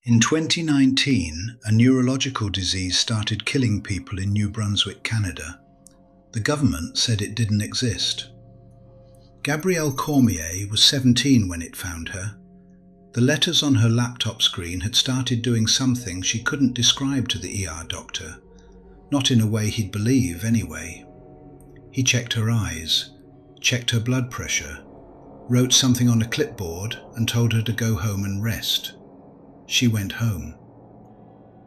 In 2019, a neurological disease started killing people in New Brunswick, Canada. The government said it didn't exist. Gabrielle Cormier was 17 when it found her. The letters on her laptop screen had started doing something she couldn't describe to the ER doctor, not in a way he'd believe anyway. He checked her eyes, checked her blood pressure, wrote something on a clipboard and told her to go home and rest. She went home.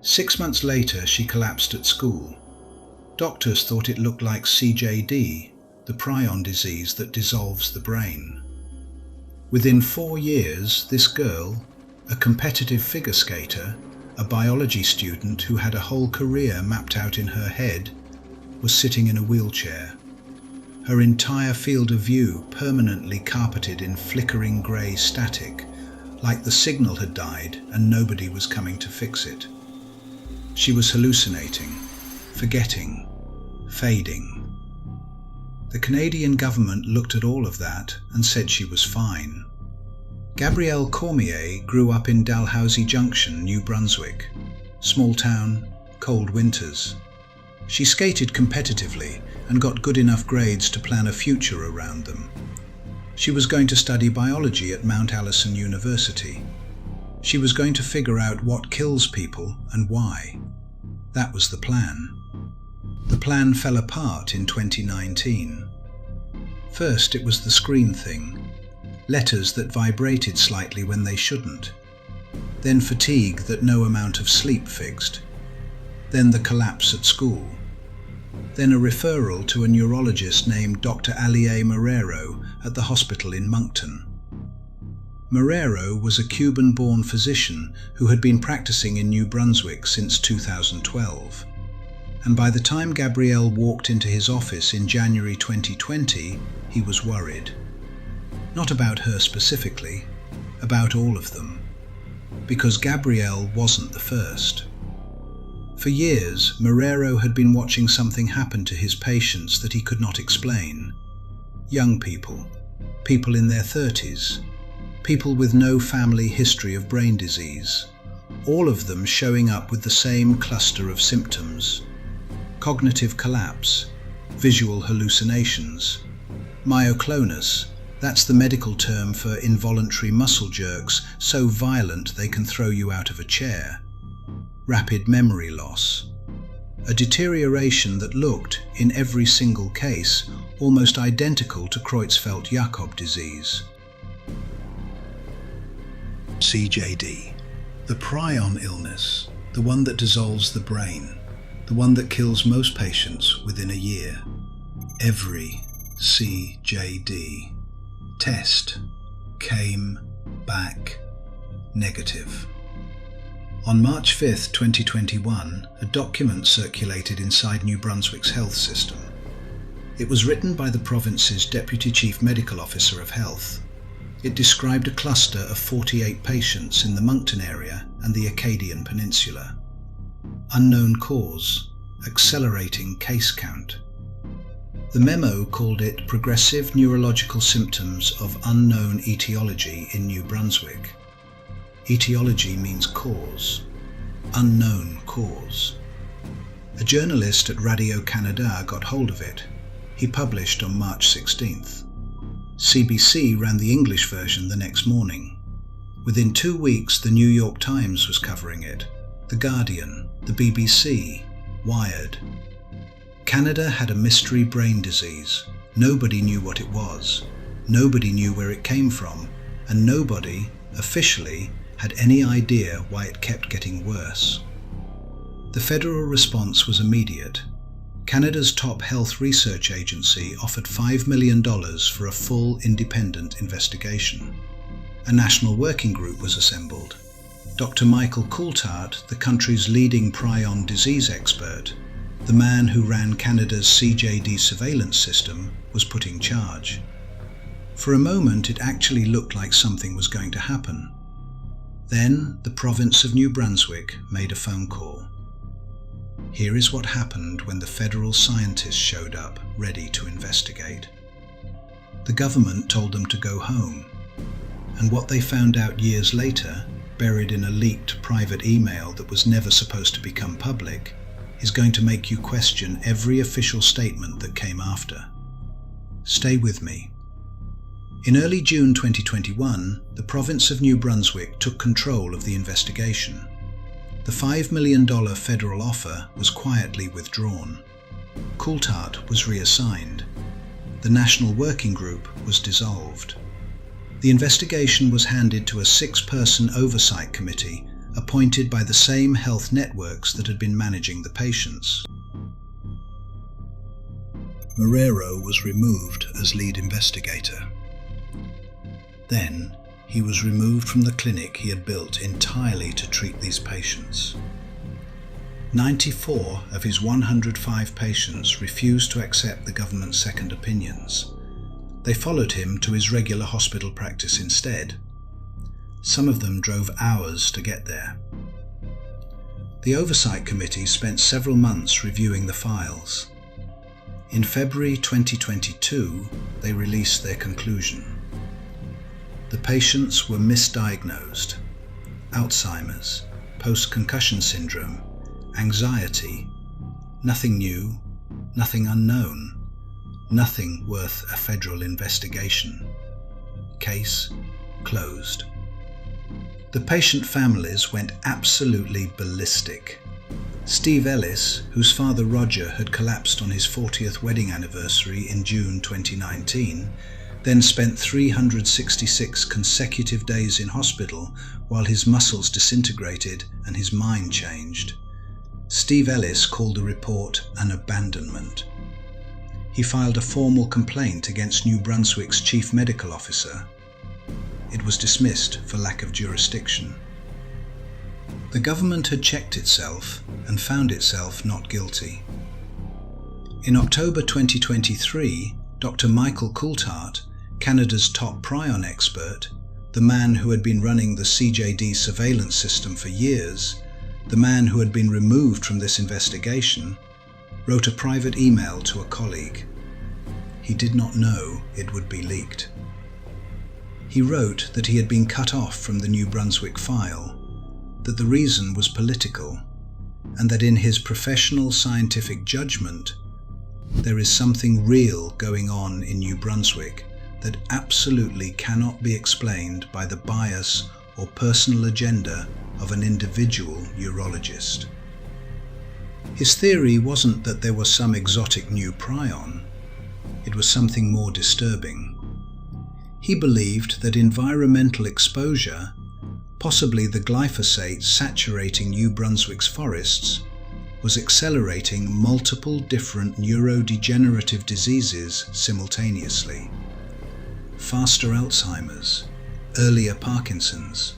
6 months later, she collapsed at school. Doctors thought it looked like CJD, the Prion disease that dissolves the brain. Within 4 years, this girl, a competitive figure skater, a biology student who had a whole career mapped out in her head, was sitting in a wheelchair. Her entire field of view permanently carpeted in flickering grey static, like the signal had died and nobody was coming to fix it. She was hallucinating, forgetting, fading. The Canadian government looked at all of that and said she was fine. Gabrielle Cormier grew up in Dalhousie Junction, New Brunswick. Small town, cold winters. She skated competitively and got good enough grades to plan a future around them. She was going to study biology at Mount Allison University. She was going to figure out what kills people and why. That was the plan. The plan fell apart in 2019. First, it was the screen thing. Letters that vibrated slightly when they shouldn't. Then fatigue that no amount of sleep fixed. Then the collapse at school. Then a referral to a neurologist named Dr. Alier Marrero at the hospital in Moncton. Marrero was a Cuban-born physician who had been practicing in New Brunswick since 2012. And by the time Gabrielle walked into his office in January 2020, he was worried. Not about her specifically, about all of them. Because Gabrielle wasn't the first. For years, Marrero had been watching something happen to his patients that he could not explain. Young people, people in their 30s, people with no family history of brain disease, all of them showing up with the same cluster of symptoms. Cognitive collapse, visual hallucinations, myoclonus, that's the medical term for involuntary muscle jerks so violent they can throw you out of a chair. Rapid memory loss, a deterioration that looked, in every single case, almost identical to Creutzfeldt-Jakob disease. CJD, the Prion illness, the one that dissolves the brain, the one that kills most patients within a year. Every CJD test came back negative. On March 5, 2021, a document circulated inside New Brunswick's health system. It was written by the province's Deputy Chief Medical Officer of Health. It described a cluster of 48 patients in the Moncton area and the Acadian Peninsula. Unknown cause, accelerating case count. The memo called it Progressive Neurological Symptoms of Unknown Etiology in New Brunswick. Etiology means cause, unknown cause. A journalist at Radio-Canada got hold of it. He published on March 16th. CBC ran the English version the next morning. Within 2 weeks, the New York Times was covering it, The Guardian, the BBC, Wired. Canada had a mystery brain disease. Nobody knew what it was. Nobody knew where it came from, and nobody, officially, had any idea why it kept getting worse. The federal response was immediate. Canada's top health research agency offered $5 million for a full independent investigation. A national working group was assembled. Dr. Michael Coulthart, the country's leading prion disease expert, the man who ran Canada's CJD surveillance system, was put in charge. For a moment, it actually looked like something was going to happen. Then, the province of New Brunswick made a phone call. Here is what happened when the federal scientists showed up, ready to investigate. The government told them to go home, and what they found out years later buried in a leaked private email that was never supposed to become public, is going to make you question every official statement that came after. Stay with me. In early June 2021, the province of New Brunswick took control of the investigation. The $5 million federal offer was quietly withdrawn. Coulthart was reassigned. The National Working Group was dissolved. The investigation was handed to a 6-person oversight committee appointed by the same health networks that had been managing the patients. Marrero was removed as lead investigator. Then, he was removed from the clinic he had built entirely to treat these patients. 94 of his 105 patients refused to accept the government's second opinions. They followed him to his regular hospital practice instead. Some of them drove hours to get there. The Oversight Committee spent several months reviewing the files. In February 2022, they released their conclusion. The patients were misdiagnosed: Alzheimer's, post-concussion syndrome, anxiety, nothing new, nothing unknown, nothing worth a federal investigation. Case closed. The patient families went absolutely ballistic. Steve Ellis, whose father Roger had collapsed on his 40th wedding anniversary in June 2019, then spent 366 consecutive days in hospital while his muscles disintegrated and his mind changed. Steve Ellis called the report an abandonment. He filed a formal complaint against New Brunswick's chief medical officer. It was dismissed for lack of jurisdiction. The government had checked itself and found itself not guilty. In October 2023, Dr. Michael Coulthart, Canada's top Prion expert, the man who had been running the CJD surveillance system for years, the man who had been removed from this investigation, wrote a private email to a colleague. He did not know it would be leaked. He wrote that he had been cut off from the New Brunswick file, that the reason was political, and that in his professional scientific judgment, there is something real going on in New Brunswick that absolutely cannot be explained by the bias or personal agenda of an individual neurologist. His theory wasn't that there was some exotic new prion. It was something more disturbing. He believed that environmental exposure, possibly the glyphosate saturating New Brunswick's forests, was accelerating multiple different neurodegenerative diseases simultaneously. Faster Alzheimer's, earlier Parkinson's,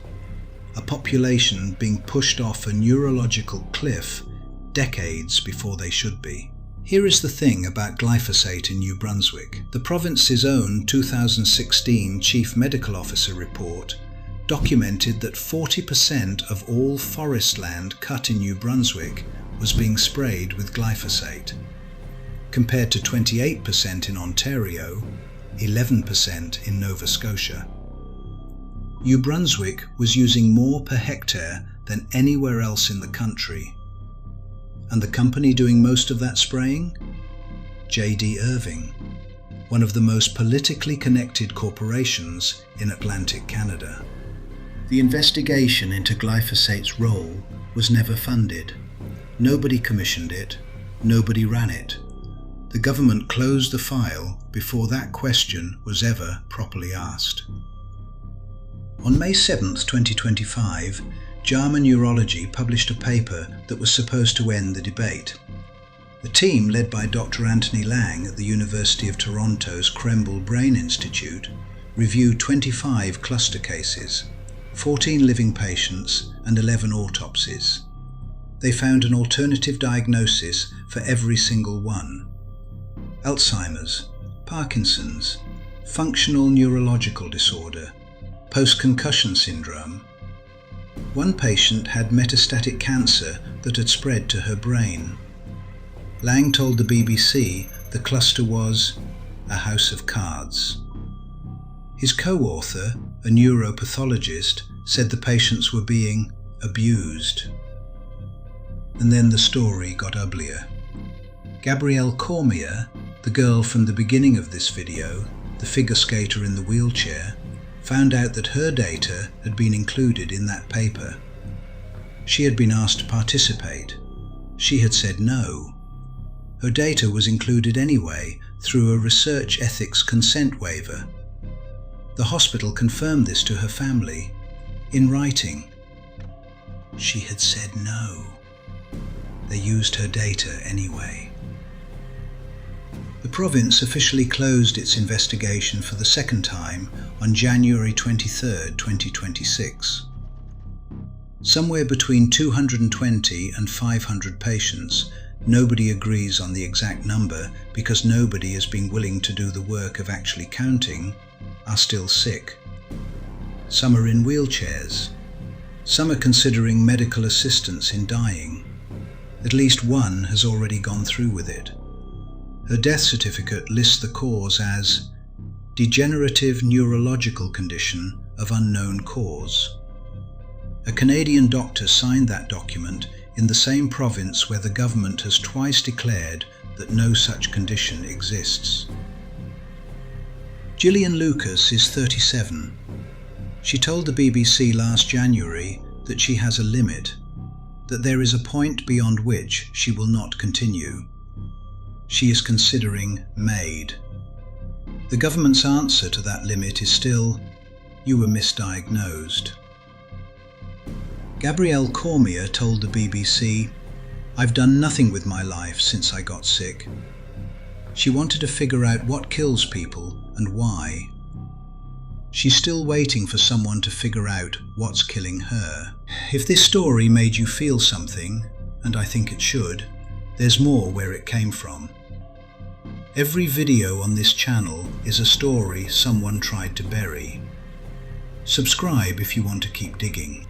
a population being pushed off a neurological cliff decades before they should be. Here is the thing about glyphosate in New Brunswick. The province's own 2016 Chief Medical Officer report documented that 40% of all forest land cut in New Brunswick was being sprayed with glyphosate, compared to 28% in Ontario, 11% in Nova Scotia. New Brunswick was using more per hectare than anywhere else in the country. And the company doing most of that spraying? J.D. Irving, one of the most politically connected corporations in Atlantic Canada. The investigation into glyphosate's role was never funded. Nobody commissioned it, nobody ran it. The government closed the file before that question was ever properly asked. On May 7, 2025, JAMA Neurology published a paper that was supposed to end the debate. The team, led by Dr. Anthony Lang at the University of Toronto's Krembil Brain Institute, reviewed 25 cluster cases, 14 living patients and 11 autopsies. They found an alternative diagnosis for every single one: Alzheimer's, Parkinson's, functional neurological disorder, post-concussion syndrome. One patient had metastatic cancer that had spread to her brain. Lang told the BBC the cluster was a house of cards. His co-author, a neuropathologist, said the patients were being abused. And then the story got uglier. Gabrielle Cormier, the girl from the beginning of this video, the figure skater in the wheelchair, found out that her data had been included in that paper. She had been asked to participate. She had said no. Her data was included anyway through a research ethics consent waiver. The hospital confirmed this to her family in writing. She had said no. They used her data anyway. The province officially closed its investigation for the second time on January 23, 2026. Somewhere between 220 and 500 patients, nobody agrees on the exact number because nobody has been willing to do the work of actually counting, are still sick. Some are in wheelchairs. Some are considering medical assistance in dying. At least one has already gone through with it. Her death certificate lists the cause as degenerative neurological condition of unknown cause. A Canadian doctor signed that document in the same province where the government has twice declared that no such condition exists. Gillian Lucas is 37. She told the BBC last January that she has a limit, that there is a point beyond which she will not continue. She is considering MAID. The government's answer to that limit is still, "You were misdiagnosed." Gabrielle Cormier told the BBC, "I've done nothing with my life since I got sick." She wanted to figure out what kills people and why. She's still waiting for someone to figure out what's killing her. If this story made you feel something, and I think it should, there's more where it came from. Every video on this channel is a story someone tried to bury. Subscribe if you want to keep digging.